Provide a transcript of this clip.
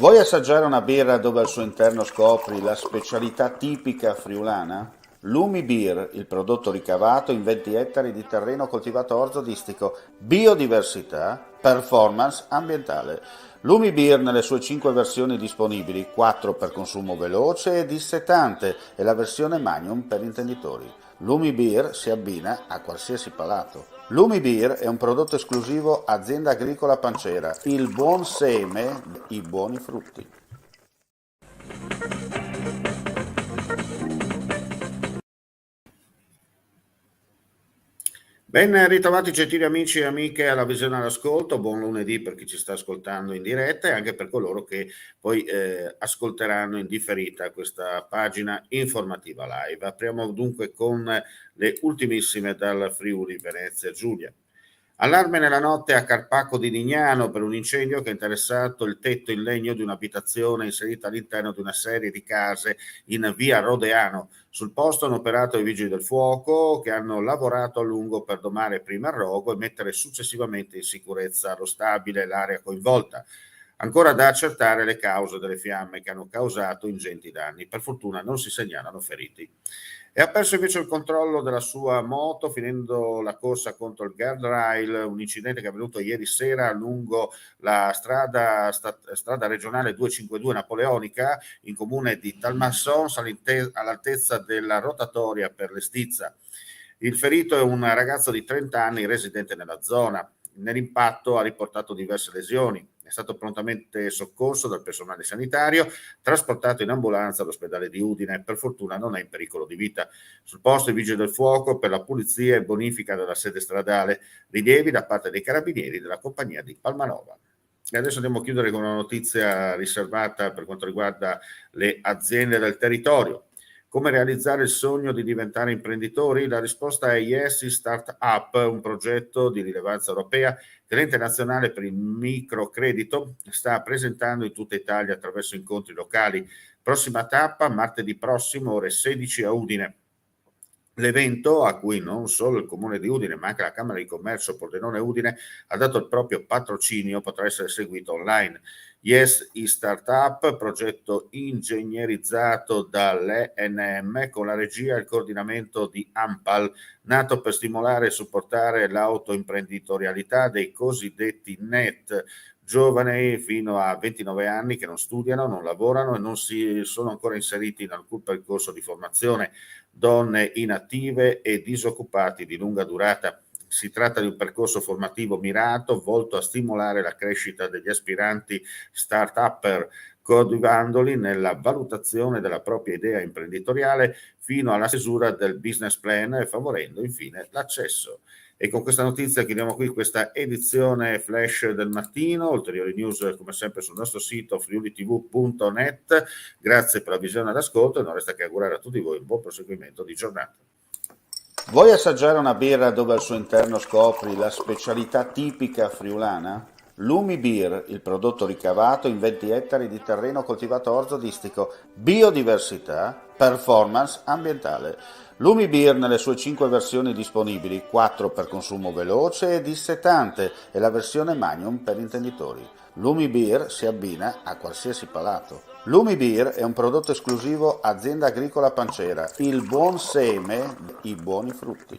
Vuoi assaggiare una birra dove al suo interno scopri la specialità tipica friulana? Lumi Beer, il prodotto ricavato in 20 ettari di terreno coltivato orzodistico, biodiversità, performance ambientale. Lumi Beer nelle sue 5 versioni disponibili, 4 per consumo veloce e dissetante e la versione Magnum per intenditori. Lumi Beer si abbina a qualsiasi palato. Lumi Beer è un prodotto esclusivo Azienda Agricola Pancera, il buon seme, i buoni frutti. Ben ritrovati gentili amici e amiche alla visione all'ascolto, buon lunedì per chi ci sta ascoltando in diretta e anche per coloro che poi ascolteranno in differita questa pagina informativa live. Apriamo dunque con le ultimissime dal Friuli Venezia Giulia. Allarme nella notte a Carpacco di Dignano per un incendio che ha interessato il tetto in legno di un'abitazione inserita all'interno di una serie di case in via Rodeano. Sul posto hanno operato i vigili del fuoco che hanno lavorato a lungo per domare prima il rogo e mettere successivamente in sicurezza lo stabile e l'area coinvolta. Ancora da accertare le cause delle fiamme che hanno causato ingenti danni. Per fortuna non si segnalano feriti. E ha perso invece il controllo della sua moto finendo la corsa contro il guardrail, un incidente che è avvenuto ieri sera lungo la strada regionale 252 napoleonica in comune di Talmassons all'altezza della rotatoria per l'Estizza. Il ferito è un ragazzo di 30 anni residente nella zona. Nell'impatto ha riportato diverse lesioni. È stato prontamente soccorso dal personale sanitario, trasportato in ambulanza all'ospedale di Udine. Per fortuna non è in pericolo di vita. Sul posto i vigili del fuoco per la pulizia e bonifica della sede stradale. Rilievi da parte dei carabinieri della compagnia di Palmanova. E adesso andiamo a chiudere con una notizia riservata per quanto riguarda le aziende del territorio. Come realizzare il sogno di diventare imprenditori? La risposta è Yes Startup, un progetto di rilevanza europea che l'Ente Nazionale per il Microcredito sta presentando in tutta Italia attraverso incontri locali. Prossima tappa, martedì prossimo, ore 16 a Udine. L'evento, a cui non solo il Comune di Udine, ma anche la Camera di Commercio Pordenone Udine ha dato il proprio patrocinio, potrà essere seguito online. Yes e-Startup, progetto ingegnerizzato dall'ENM con la regia e il coordinamento di AMPAL, nato per stimolare e supportare l'autoimprenditorialità dei cosiddetti NET, giovani fino a 29 anni che non studiano, non lavorano e non si sono ancora inseriti in alcun percorso di formazione, donne inattive e disoccupati di lunga durata. Si tratta di un percorso formativo mirato volto a stimolare la crescita degli aspiranti start-upper, coadiuvandoli nella valutazione della propria idea imprenditoriale fino alla stesura del business plan e favorendo infine l'accesso. E con questa notizia chiudiamo qui questa edizione flash del mattino. Ulteriori news come sempre sul nostro sito friulitv.net. Grazie per la visione e l'ascolto e non resta che augurare a tutti voi un buon proseguimento di giornata. Vuoi assaggiare una birra dove al suo interno scopri la specialità tipica friulana? Lumi Beer, il prodotto ricavato in 20 ettari di terreno coltivato orzodistico, biodiversità, performance ambientale. Lumi Beer nelle sue 5 versioni disponibili, 4 per consumo veloce e dissetante e la versione Magnum per intenditori. Lumi Beer si abbina a qualsiasi palato. Lumi Beer è un prodotto esclusivo Azienda Agricola Pancera, il buon seme, i buoni frutti.